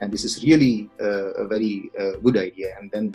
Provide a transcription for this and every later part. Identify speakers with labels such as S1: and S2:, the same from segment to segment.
S1: and this is really a very good idea। and then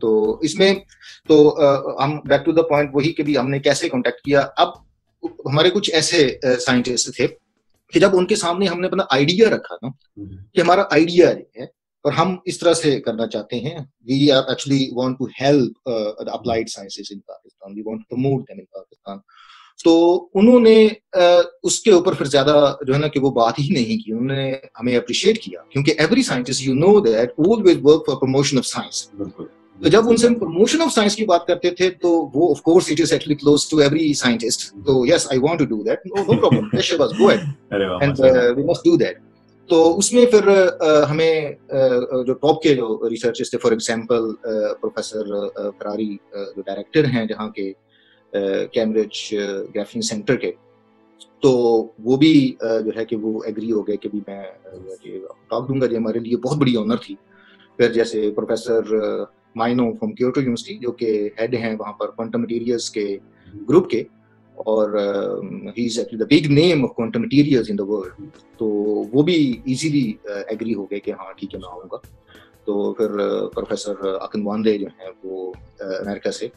S1: تو اس میں تو ہم بیک ٹو دا پوائنٹ وہی کہ بھی ہم نے کیسے کانٹیکٹ کیا. اب ہمارے کچھ ایسے سائنٹسٹ تھے کہ جب ان کے سامنے ہم نے اپنا آئیڈیا رکھا نا کہ ہمارا آئیڈیا ہے اور ہم اس طرح سے کرنا چاہتے ہیں, we are actually want to help applied sciences in Pakistan, we want to promote them in Pakistan. تو انہوں نے اس کے اوپر پھر زیادہ جو ہے نا کہ وہ بات ہی نہیں کی, انہوں نے ہمیں اپریشیٹ کیا کیونکہ every scientist you know that always work for promotion of science. تو جب ان سے ہم پروموشن آف سائنس کی بات کرتے تھے تو وہ of course it is actually close to every scientist. تو yes I want to do that, no problem, go ahead and we must do that. تو اس میں پھر ہمیں جو ٹاپ کے جو ریسرچرز تھے, فار ایگزامپل پروفیسر فراری جو ڈائریکٹر ہیں جہاں کے کیمبرج گریفین سینٹر کے, تو وہ بھی جو ہے کہ وہ ایگری ہو گئے کہ بھی میں ٹاک دوں گا. جی ہمارے لیے بہت بڑی آنر تھی. پھر جیسے professor Maeno from Kyoto University جو کہ ہیڈ ہیں وہاں پر کوانٹم مٹیریلز کے گروپ کے, اور he is actually the big name of quantum materials in the world. تو وہ بھی ایزیلی ایگری ہو گئے کہ ہاں ٹھیک ہے میں آؤں گا. تو پھر پروفیسر اکنوانڈے جو ہیں وہ امریکہ سے,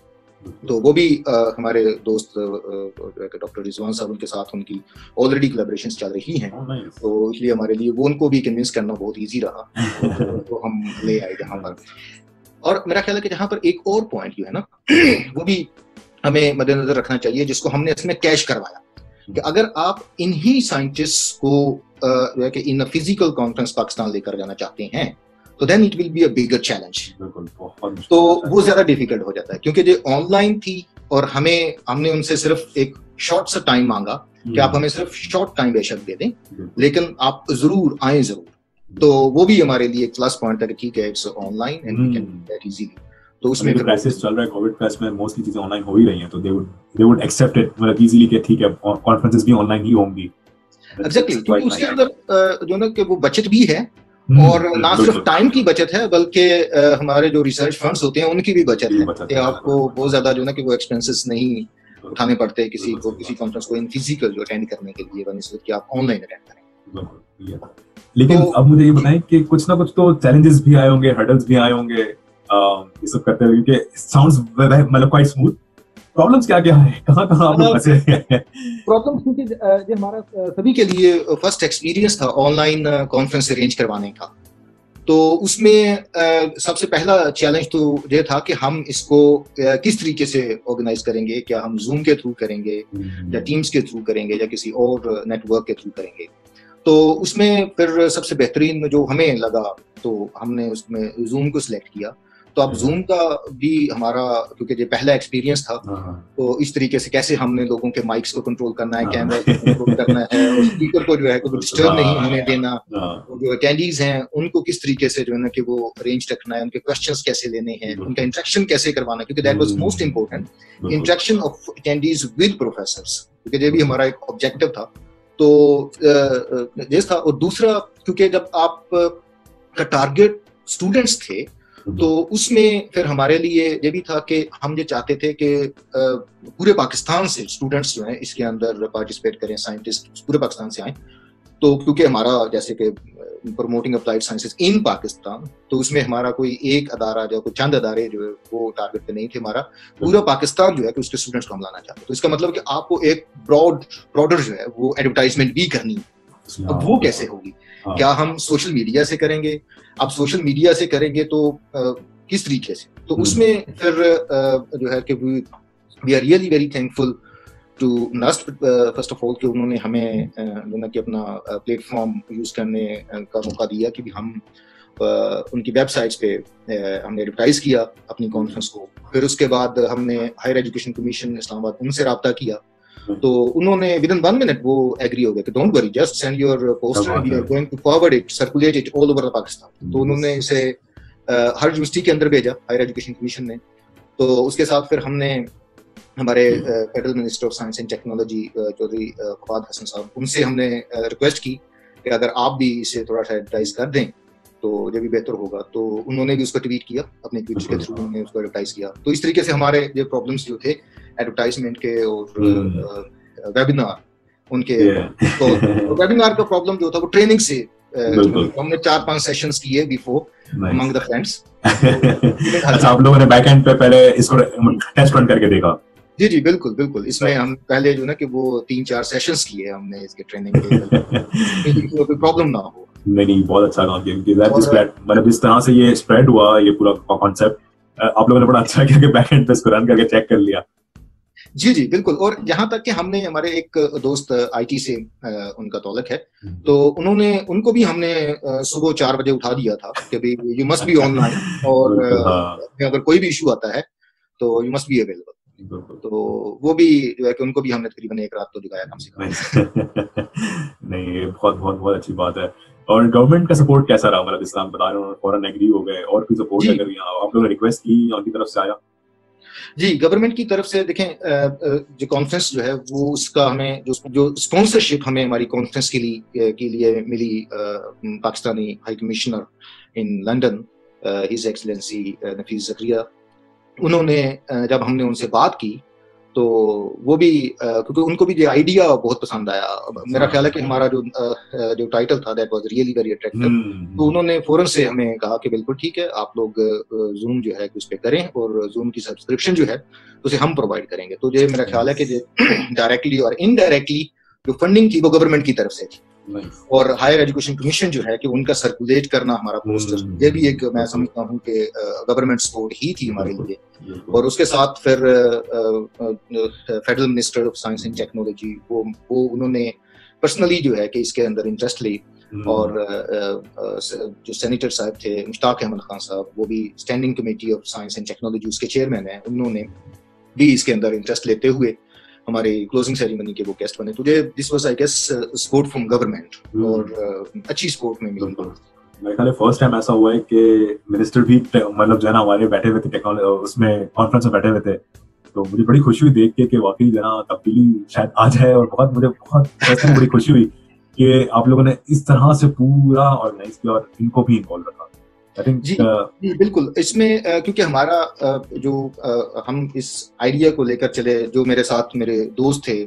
S1: تو وہ بھی ہمارے دوست ڈاکٹر رضوان صاحب, ان کے ساتھ ان کی آلریڈی کولیبریشنز چل رہی ہیں. تو اس لیے ہمارے لیے وہ ان کو بھی کنوینس کرنا بہت ایزی رہا, تو ہم لے آئے جہاں پر. اور میرا خیال ہے کہ جہاں پر ایک اور پوائنٹ جو ہے نا وہ بھی ہمیں مد نظر رکھنا چاہیے, جس کو ہم نے اس میں کیش کروایا کہ اگر آپ انہی سائنٹسٹ کو جو ہے کہ ان فزیکل کانفرنس پاکستان لے کر جانا چاہتے ہیں تو then it will be a bigger challenge. تو وہ زیادہ ڈیفیکلٹ ہو جاتا ہے کیونکہ جو آن لائن تھی اور ہم نے ان سے صرف ایک شارٹ سا ٹائم مانگا کہ آپ ہمیں صرف شارٹ ٹائم بے شک دے دیں لیکن آپ ضرور آئیں ضرور. تو وہ بھی ہمارے لیے ایک پلس پوائنٹ تھا کہ ٹھیک ہے it's online and we can do that easily. تو اس میں
S2: کرائسس چل رہا ہے, کووڈ کرائسس میں موسٹلی چیزیں آن لائن ہو ہی رہی ہیں, تو دے وڈ ایکسیپٹ اٹ مطلب ایزیلی کہ ٹھیک ہے کانفرنسز بھی آن لائن ہی ہوں گی.
S1: ایگزیکٹلی, کیونکہ اس کے اندر جو نا کہ وہ بچت بھی ہے, اور نہ صرف ٹائم کی بچت ہے بلکہ ہمارے جو ریسرچ فنڈس ہوتے ہیں ان کی بھی بچت ہے کہ آپ کو بہت زیادہ جو نا کہ وہ ایکسپینسز نہیں اٹھانے پڑتے کسی کانفرنس کو ان فزیکل جو اٹینڈ کرنے کے لیے بنسبت کہ آپ آن لائن اٹینڈ کریں.
S2: لیکن اب مجھے یہ بتائیں کہ کچھ نہ کچھ تو چیلنجز بھی آئے ہوں گے, ہرڈلز بھی آئے ہوں گے یہ سب کرتے ہوئے, کیونکہ ساؤنڈز مطلب کوائٹ اسموتھ. پرابلمس کیا کیا ہے, کہاں آپ لوگ پھنسے ہیں؟
S1: پرابلمس کیونکہ جو ہمارا سبھی کے لیے فرسٹ ایکسپیرینس تھا آن لائن کانفرنس ارینج کروانے کا, تو اس میں سب سے پہلا چیلنج تو یہ تھا کہ ہم اس کو کس طریقے سے آرگنائز کریں گے. کیا ہم زوم کے تھرو کریں گے یا ٹیمز کے تھرو کریں گے یا کسی اور نیٹ ورک کے تھرو کریں گے. تو اس میں پھر سب سے بہترین جو ہمیں لگا تو ہم نے اس میں زوم کو سلیکٹ کیا. تو اب زوم کا بھی ہمارا کیونکہ یہ پہلا ایکسپیرینس تھا, تو اس طریقے سے کیسے ہم نے لوگوں کے مائکس کو کنٹرول کرنا ہے, کیمرے کو کنٹرول کرنا ہے, اور اسپیکر کو جو ہے کوئی ڈسٹرب نہیں ہونے دینا, جو اٹینڈیز ہیں ان کو کس طریقے سے جو ہے نا کہ وہ ارینج رکھنا ہے, ان کے کوسچنس کیسے لینے ہیں, ان کا انٹریکشن کیسے کروانا ہے, کیونکہ that was most important, interaction of attendees with professors, کیونکہ یہ بھی ہمارا ایک آبجیکٹو تھا. تو یہ تھا. اور دوسرا کیونکہ جب آپ کا ٹارگیٹ اسٹوڈنٹس تھے تو اس میں پھر ہمارے لیے یہ بھی تھا کہ ہم یہ چاہتے تھے کہ پورے پاکستان سے اسٹوڈنٹس جو ہیں اس کے اندر پارٹیسپیٹ کریں, سائنٹسٹ پورے پاکستان سے آئیں. تو کیونکہ ہمارا جیسے کہ promoting applied sciences in Pakistan, تو اس میں ہمارا کوئی ایک ادارہ جو کوئی چند ادارے جو ہے وہ ٹارگیٹ پہ نہیں تھے, ہمارا پورا پاکستان جو ہے کہ اس کے اسٹوڈنٹس کو ہم لانا چاہتے. تو اس کا مطلب کہ آپ کو ایک براڈر جو ہے وہ ایڈورٹائزمنٹ بھی کرنی ہے. اب وہ کیسے ہوگی, کیا ہم سوشل میڈیا سے کریں گے؟ اب سوشل میڈیا سے کریں گے تو کس طریقے سے؟ تو اس میں پھر جو ہے کہ we are really very thankful to NUST first of all کہ انہوں نے ہمیں جو نا کہ اپنا پلیٹ فارم یوز کرنے کا موقع دیا کہ ہم ان کی ویب سائٹس پہ ہم نے ایڈورٹائز کیا اپنی کانفرنس کو. پھر اس کے بعد ہم نے ہائر ایجوکیشن کمیشن اسلام آباد ان سے رابطہ کیا, تو انہوں نے ودن 1 منٹ وہ ایگری ہو گئے کہ don't worry, just send your poster and we are going to forward it, circulate it all over Pakistan. تو انہوں نے اسے ہر یونیورسٹی کے اندر بھیجا ہائر ایجوکیشن کمیشن نے. تو اس کے ساتھ پھر ہم نے ہمارے federal minister of science and technology Chaudhry Fawad Hussain صاحب, ان سے ہم نے ریکویسٹ کی کہ اگر آپ بھی اسے تھوڑا سا ایڈورٹائز کر دیں تو یہ بھی بہتر ہوگا. تو انہوں نے بھی اس کو ٹویٹ کیا, اپنے ٹویٹ کے تھرو انہوں نے اس کو ایڈورٹائز کیا. تو اس طریقے سے ہمارے جو پرابلمس جو تھے ایڈورٹائزمنٹ کے اور ویبینار ان کے, تو ویبینار کا پرابلم جو تھا وہ ٹریننگ سے ہم نے 4-5 سیشنز کیے بیفور among the friends.
S2: اچھا آپ لوگوں نے بیک اینڈ پہ پہلے اس کو ٹیسٹ رن کر کے دیکھا؟
S1: جی بالکل بالکل. اس میں ہم پہلے جو نا کہ وہ 3-4 سیشنز کیے ہم نے اس کے ٹریننگ کے کوئی پرابلم نہ ہو.
S2: نہیں بہت اچھا کام کیا کیونکہ مطلب اس طرح سے یہ اسپریڈ ہوا یہ پورا کانسیپٹ آپ لوگوں نے بڑا اچھا کیا کہ بیک اینڈ پہ اس کو رن کر کے چیک کر لیا.
S1: جی بالکل. اور یہاں تک کہ ہم نے ہمارے ایک دوست آئی ٹی سے ان کا تعلق ہے تو ان کو بھی ہم نے صبح 4 بجے اٹھا دیا تھا کہ بھائی you must be online اور اگر کوئی بھی ایشو آتا ہے تو یو مسٹ بی اویلیبل. تو وہ بھی جو ہے کہ ان کو بھی ہم نے تقریباً 1 رات تو جگایا کم سے کم.
S2: نہیں یہ بہت اچھی بات ہے. اور گورنمنٹ کا سپورٹ کیسا رہا؟ مطلب اسلام بتا رہے ہیں فوراً ایگری ہو گئے اور کوئی سپورٹ اگر آپ لوگوں نے ریکویسٹ کی ان کی طرف سے آیا؟
S1: جی گورنمنٹ کی طرف سے دیکھیں جو کانفرنس جو ہے وہ اس کا ہمیں جو اسپانسرشپ ہمیں ہماری کانفرنس کے لیے ملی Pakistani high commissioner in London his excellency Nafees Zakaria. انہوں نے جب ہم نے ان سے بات کی تو وہ بھی کیونکہ ان کو بھی یہ آئیڈیا بہت پسند آیا. میرا خیال ہے کہ ہمارا جو ٹائٹل تھا that was really very attractive. تو انہوں نے فوراً سے ہمیں کہا کہ بالکل ٹھیک ہے آپ لوگ زوم جو ہے اس پہ کریں اور زوم کی سبسکرپشن جو ہے اسے ہم پرووائڈ کریں گے. تو یہ میرا خیال ہے کہ ڈائریکٹلی اور انڈائریکٹلی جو فنڈنگ تھی وہ گورنمنٹ کی طرف سے تھی اور ہائر ایجوکیشن کمیشن جو ہے کہ ان کا سرکولیٹ کرنا ہمارا پوسٹر یہ بھی ایک میں سمجھتا ہوں کہ گورنمنٹ سپورٹ ہی تھی ہمارے لیے. اور اس کے ساتھ پھر federal minister of science and technology وہ انہوں نے پرسنلی جو ہے کہ اس کے اندر انٹرسٹ لی اور جو سینیٹر صاحب تھے مشتاق احمد خان صاحب وہ بھی standing committee of science and technology اس کے چیئرمین ہیں. انہوں نے بھی اس کے اندر انٹرسٹ لیتے ہوئے ہماری کلوزنگ سیریمنی کے وہ گیسٹ بنے. تو this was I guess support from government اور اچھی سپورٹ میں ملی.
S2: میرے خیال ہے فرسٹ ٹائم ایسا ہوا ہے کہ منسٹر بھی مطلب جو ہے نا ہمارے بیٹھے ہوئے تھے ٹیکنالوجی اس میں کانفرنس میں بیٹھے ہوئے تھے. تو مجھے بڑی خوشی ہوئی دیکھ کے کہ واقعی جو ہے نا تبدیلی شاید آ جائے اور مجھے بہت بڑی خوشی ہوئی کہ آپ لوگوں نے اس طرح سے پورا آرگنائز کیا اور ان کو بھی انوالو رکھا.
S1: جی بالکل. اس میں کیونکہ ہمارا جو ہم اس آئیڈیا کو لے کر چلے جو میرے ساتھ میرے دوست تھے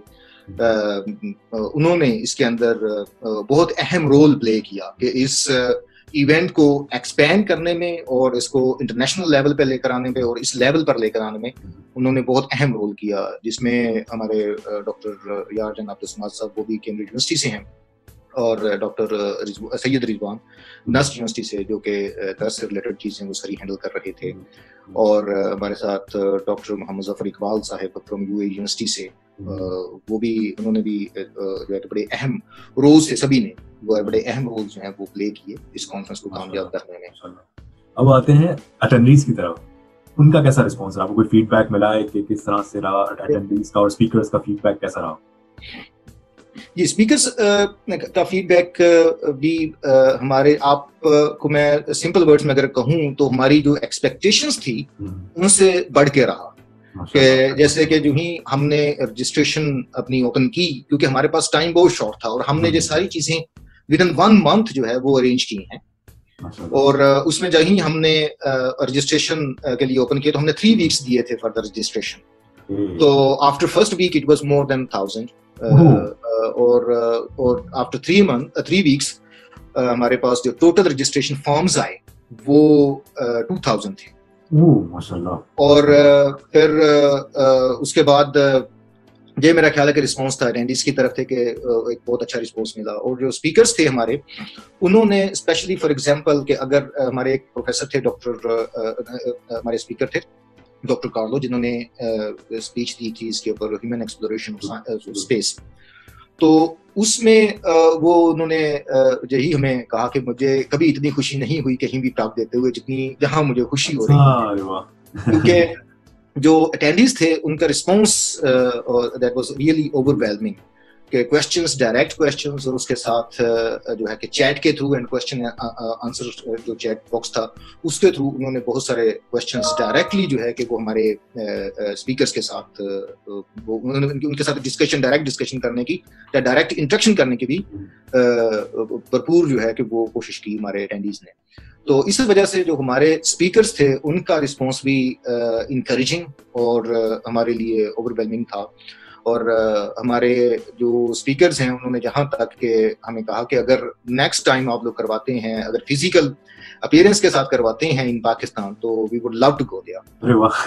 S1: انہوں نے اس کے اندر بہت اہم رول پلے کیا کہ اس ایونٹ کو ایکسپینڈ کرنے میں اور اس کو انٹرنیشنل لیول پہ لے کر آنے میں اور اس لیول پر لے کر آنے میں انہوں نے بہت اہم رول کیا. جس میں ہمارے ڈاکٹر یار جان عبدالسماد صاحب وہ بھی کیمبرج یونیورسٹی سے ہیں اور ڈاکٹر سید رضوان نسٹ یونیورسٹی سے جو کہ درس سے ریلیٹڈ چیزیں وہ ساری ہینڈل کر رہے تھے. اور ہمارے ساتھ ڈاکٹر محمد ظفر اقبال صاحب فرام یو اے یونیورسٹی سے وہ بھی انہوں نے بھی جو ہے بڑے اہم رول سے سبھی نے وہ بڑے اہم رول جو ہیں وہ پلے کیے اس کانفرنس کو کامیاب کرنے میں.
S2: اب آتے ہیں اٹینڈیز کی طرف. ان کا کیسا رسپانس رہا؟ آپ کو کوئی فیڈ بیک ملا ہے کہ کس طرح سے رہا اٹینڈیز کا اور اسپیکرز کا فیڈ بیک کیسا رہا؟
S1: جی اسپیکرز کا فیڈ بیک بھی ہمارے آپ کو میں سمپل ورڈز میں اگر کہوں تو ہماری جو ایکسپیکٹیشنز تھی ان سے بڑھ کے رہا. کہ جیسے کہ جو ہی ہم نے رجسٹریشن اپنی اوپن کی کیونکہ ہمارے پاس ٹائم بہت شارٹ تھا اور ہم نے یہ ساری چیزیں ود ان 1 month جو ہے وہ ارینج کی ہیں. اور اس میں جب ہی ہم نے رجسٹریشن کے لیے اوپن کیا تو ہم نے 3 weeks دیے تھے فار دا رجسٹریشن. تو after first week it was more than 1000 اور آفٹر 3 weeks ہمارے پاس جو ٹوٹل رجسٹریشن فارمز آئے وہ 2000 تھے. اور پھر اس کے بعد یہ میرا خیال ہے کہ رسپانس تھا اٹینڈیز کی طرف سے کہ ایک بہت اچھا رسپانس ملا. اور جو اسپیکرز تھے ہمارے انہوں نے اسپیشلی فار ایگزامپل کہ اگر ہمارے ایک پروفیسر تھے ہمارے اسپیکر تھے ڈاکٹر کارلو جنہوں نے اسپیچ دی تھی اس کے اوپر ہیومن ایکسپلوریشن اسپیس. تو اس میں وہ انہوں نے یہی ہمیں کہا کہ مجھے کبھی اتنی خوشی نہیں ہوئی کہیں بھی ٹاک دیتے ہوئے جتنی جہاں مجھے خوشی ہو رہی ہے. کیونکہ جو اٹینڈیز تھے ان کا response that was really over whelming کہ کویسچنس ڈائریکٹ کویسچنس اور اس کے ساتھ جو ہے کہ چیٹ کے تھرو اینڈ کویسچن آنسر جو چیٹ باکس تھا اس کے تھرو انہوں نے بہت سارے کویسچنس ڈائریکٹلی جو ہے کہ وہ ہمارے اسپیکرس کے ساتھ ان کے ساتھ ڈائریکٹ ڈسکشن کرنے کی یا ڈائریکٹ انٹریکشن کرنے کی بھی بھرپور جو ہے کہ وہ کوشش کی ہمارے اٹینڈیز نے. تو اس وجہ سے جو ہمارے اسپیکرز تھے ان کا رسپانس بھی انکریجنگ اور ہمارے لیے اوور ویلمنگ تھا. اور ہمارے جو اسپیکرز ہیں انہوں نے جہاں تک کہ ہمیں کہا کہ اگر نیکسٹ ٹائم آپ لوگ کرواتے ہیں اگر فزیکل اپیئرنس کے ساتھ کرواتے ہیں ان پاکستان تو we would love to go there.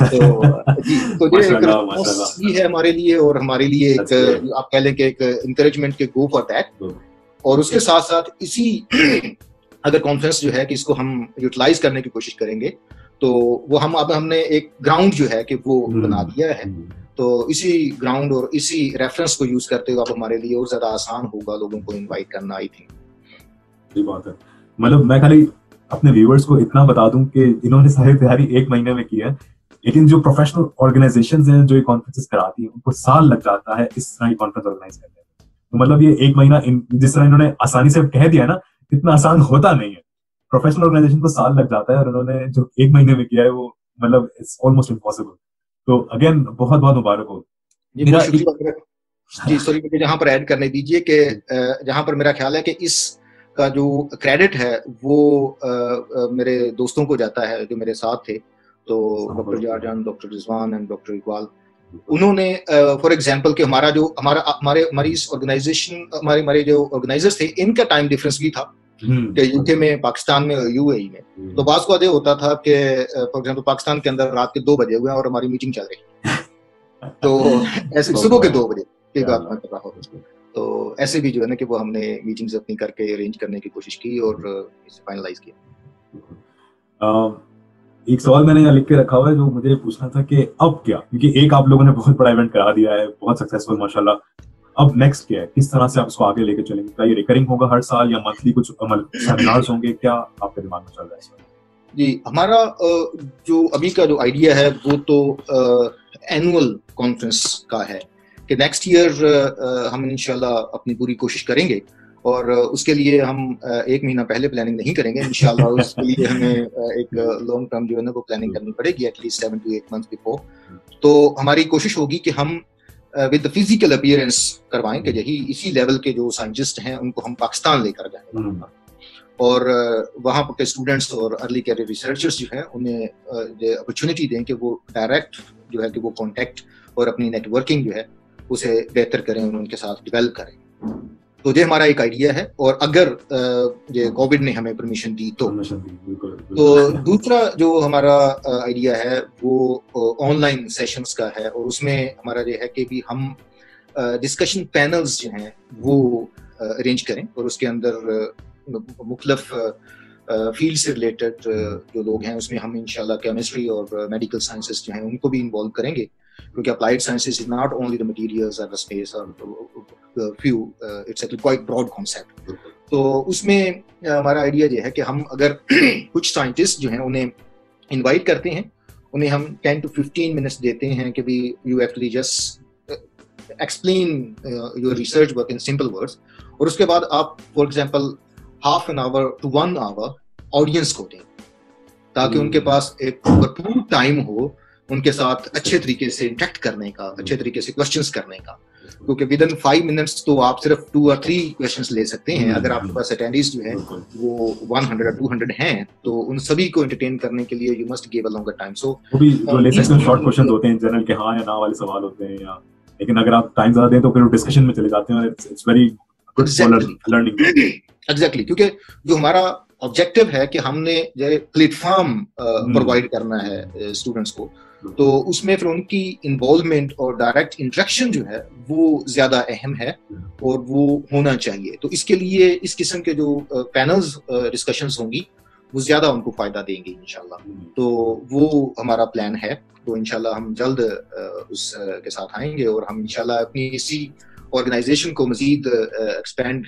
S1: تو یہ ایک رسپانس بھی ہے ہمارے لیے اور ہمارے لیے ایک آپ کہہ لیں کہ ایک انکریجمنٹ کے گو فار دیٹ. اور اس کے ساتھ ساتھ اسی اگر کانفرنس جو ہے کہ اس کو ہم یوٹیلائز کرنے کی کوشش کریں گے تو وہ ہم نے ایک گراؤنڈ جو ہے کہ وہ بنا دیا ہے. تو اسی گراؤنڈ اور اسی ریفرنس کو یوز کرتے ہوئے اب ہمارے لیے اور زیادہ آسان ہوگا لوگوں کو انوائٹ کرنا. آئی تھنک
S2: یہ بات ہے. مطلب میں خالی اپنے ویورز کو اتنا بتا دوں کہ انہوں نے ساری تیاری ایک مہینے میں کی ہے, لیکن جو پروفیشنل آرگنائزیشنز ہیں جو یہ کانفرنسز کراتی ہیں ان کو سال لگ جاتا ہے اس طرح کی کانفرنس آرگنائز کرنے میں. تو مطلب یہ ایک مہینہ جس طرح انہوں نے آسانی سے کہہ دیا نا, اتنا آسان ہوتا نہیں ہے. پروفیشنل آرگنائزیشن کو سال لگ جاتا ہے اور انہوں نے جو ایک مہینے میں کیا ہے وہ مطلب اٹس آلموسٹ امپاسبل. تو اگین بہت بہت مبارک ہو.
S1: جی سوری مجھے جہاں پر ایڈ کرنے دیجیے کہ جہاں پر میرا خیال ہے کہ اس کا جو کریڈٹ ہے وہ میرے دوستوں کو جاتا ہے جو میرے ساتھ تھے. تو ڈاکٹر جارجان, doctor Rizwan and doctor Iqbal, انہوں نے فار ایگزامپل کہ ہماری اس آرگنائزیشن ہمارے جو آرگنائزرز تھے ان کا ٹائم ڈفرینس بھی تھا کہ یو کے میں, پاکستان میں, یو اے ای میں. تو بعض کو یہ ہوتا تھا کہ فار ایگزامپل پاکستان کے اندر رات کے 2 بجے ہوئے اور ہماری میٹنگ چل رہی ہے, تو ایسے صبح کے 2 بجے کی بات میں کر رہا ہوں. تو ایسے بھی جو ہے نا کہ وہ ہم نے میٹنگز اپنی کر کے ارینج کرنے کی کوشش کی اور اسے فائنلائز کیا.
S2: ایک سوال میں نے یہاں لکھ کے رکھا ہوا ہے جو مجھے پوچھنا تھا کہ اب کیا, کیونکہ ایک آپ لوگوں نے بہت بڑا ایونٹ کرا دیا ہے, بہت سکسیسفل ماشاءاللہ. اب نیکسٹ کیا ہے, کس طرح سے آپ اس کو آگے لے کے چلیں گے؟ کیا یہ ریکرنگ ہوگا ہر سال یا منتھلی کچھ سیمینارز ہوں گے؟ کیا آپ کے دماغ میں چل رہا ہے اس وقت؟
S1: جی ہمارا جو ابھی کا جو آئیڈیا ہے وہ تو اینول کانفرنس کا ہے کہ نیکسٹ ایئر ہم انشاءاللہ اپنی پوری کوشش کریں گے اور اس کے لیے ہم 1 مہینہ پہلے پلاننگ نہیں کریں گے انشاءاللہ. اس کے لیے ہمیں ایک لانگ ٹرم جو ہے نا وہ پلاننگ کرنی پڑے گی at least 7 to 8 months before. تو ہماری کوشش ہوگی کہ ہم ود فزیکل اپیئرنس کروائیں کہ یہی اسی لیول کے جو سائنٹسٹ ہیں ان کو ہم پاکستان لے کر جائیں اور وہاں کے اسٹوڈنٹس اور ارلی کیریئر ریسرچرز جو ہیں انہیں اپرچونیٹی دیں کہ وہ ڈائریکٹ جو ہے کہ وہ کانٹیکٹ اور اپنی نیٹ ورکنگ جو ہے اسے بہتر کریں اور ان کے ساتھ ڈیولپ کریں. تو یہ ہمارا ایک آئیڈیا ہے اور اگر یہ کووڈ نے ہمیں پرمیشن دی تو دوسرا جو ہمارا آئیڈیا ہے وہ آن لائن سیشنز کا ہے اور اس میں ہمارا یہ ہے کہ بھی ہم ڈسکشن پینلز جو ہیں وہ ارینج کریں اور اس کے اندر مختلف فیلڈ سے ریلیٹڈ جو لوگ ہیں اس میں ہم انشاءاللہ کیمسٹری اور میڈیکل سائنسز جو ہیں ان کو بھی انوالو کریں گے کیونکہ applied sciences is not only the materials اور دا اسپیس اور few it's a quite broad concept. تو اس میں ہمارا آئیڈیا یہ ہے کہ ہم اگر کچھ سائنٹسٹ جو ہیں انہیں انوائٹ کرتے ہیں, انہیں ہم 10 to 15 minutes دیتے ہیں کہ بھی you actually just explain your research work in simple words اور اس کے بعد آپ for example half an hour to 1 hour audience کو دیں تاکہ ان کے پاس ایک بھرپور ٹائم ہو ان کے ساتھ اچھے طریقے سے انٹریکٹ کرنے کا, اچھے طریقے سے کوشچنس کرنے کا. کیونکہ ود ان 5 minutes تو آپ صرف 2 or 3 کوشچنس لے سکتے ہیں. اگر آپ کے پاس اٹینڈیز جو ہیں وہ 100 or 200 ہیں تو ان سبھی کو انٹرٹین کرنے کے لیے you must give a longer time. So
S2: وہ بھی جو لے سکتے ہیں شارٹ کوسچنز ہوتے ہیں جنرل کے ہاں یا نا والے سوال ہوتے ہیں یا, لیکن اگر آپ ٹائم زیادہ دیں تو پھر ڈسکشن میں چلے جاتے ہیں. It's very good for learning.
S1: Exactly, کیونکہ جو ہمارا آبجیکٹو ہے کہ ہم نے جو پلیٹ فارم پرووائڈ کرنا ہے اسٹوڈنٹس کو, تو اس میں پھر ان کی انوالومنٹ اور ڈائریکٹ انٹریکشن جو ہے وہ زیادہ اہم ہے اور وہ ہونا چاہیے. تو اس کے لیے اس قسم کے جو پینلز ڈسکشنز ہوں گی وہ زیادہ ان کو فائدہ دیں گے انشاءاللہ. تو وہ ہمارا پلان ہے. تو انشاءاللہ ہم جلد اس کے ساتھ آئیں گے اور ہم انشاءاللہ اپنی اسی آرگنائزیشن کو مزید ایکسپینڈ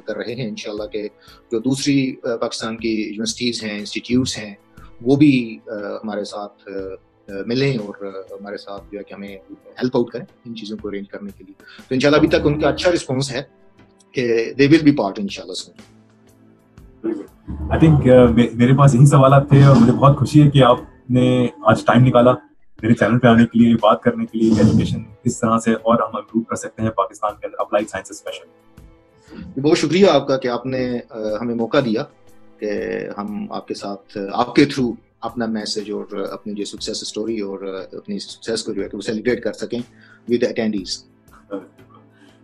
S1: کر رہے ہیں انشاءاللہ کہ جو دوسری پاکستان کی یونیورسٹیز ہیں, انسٹیٹیوٹس ہیں, وہ بھی ہمارے ساتھ ملیں اور ہمارے ساتھ جو ہے کہ ہمیں ہیلپ آؤٹ کریں ان چیزوں کو ارینج کرنے کے لیے. تو انشاءاللہ ابھی تک ان کا اچھا رسپانس ہے کہ دے ول بی پارٹ انشاءاللہ.
S2: آئی تھنک میرے پاس یہی سوالات تھے اور مجھے بہت خوشی ہے کہ آپ نے آج ٹائم نکالا میرے چینل پہ آنے کے لیے, بات کرنے کے لیے ایجوکیشن کس طرح سے اور ہم امپروو کر سکتے ہیں پاکستان کے اندر اپلائیڈ سائنس اسپیشلی.
S1: بہت شکریہ آپ کا کہ آپ نے ہمیں موقع دیا کہ ہم آپ کے ساتھ آپ کے تھرو اپنا میسج اور اپنی جو سکسیس اسٹوری اور اپنی سکسیس کو جو ہے کہ وہ سیلیبریٹ کر سکیں. with the attendees.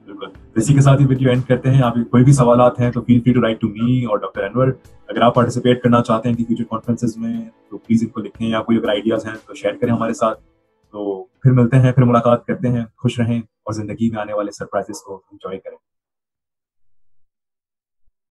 S2: بالکل. اسی کے ساتھ ہی ویڈیو اینڈ کرتے ہیں. آپ کوئی بھی سوالات ہیں تو feel free to write to me اور ڈاکٹر انور. اگر آپ پارٹیسپیٹ کرنا چاہتے ہیں کہ فیوچر کانفرنسز میں تو پلیز ان کو لکھیں, یا کوئی اگر آئیڈیاز ہیں تو شیئر کریں ہمارے ساتھ. تو پھر ملتے ہیں, پھر ملاقات کرتے ہیں. خوش رہیں اور زندگی میں آنے والے سرپرائزز کو انجوائے کریں.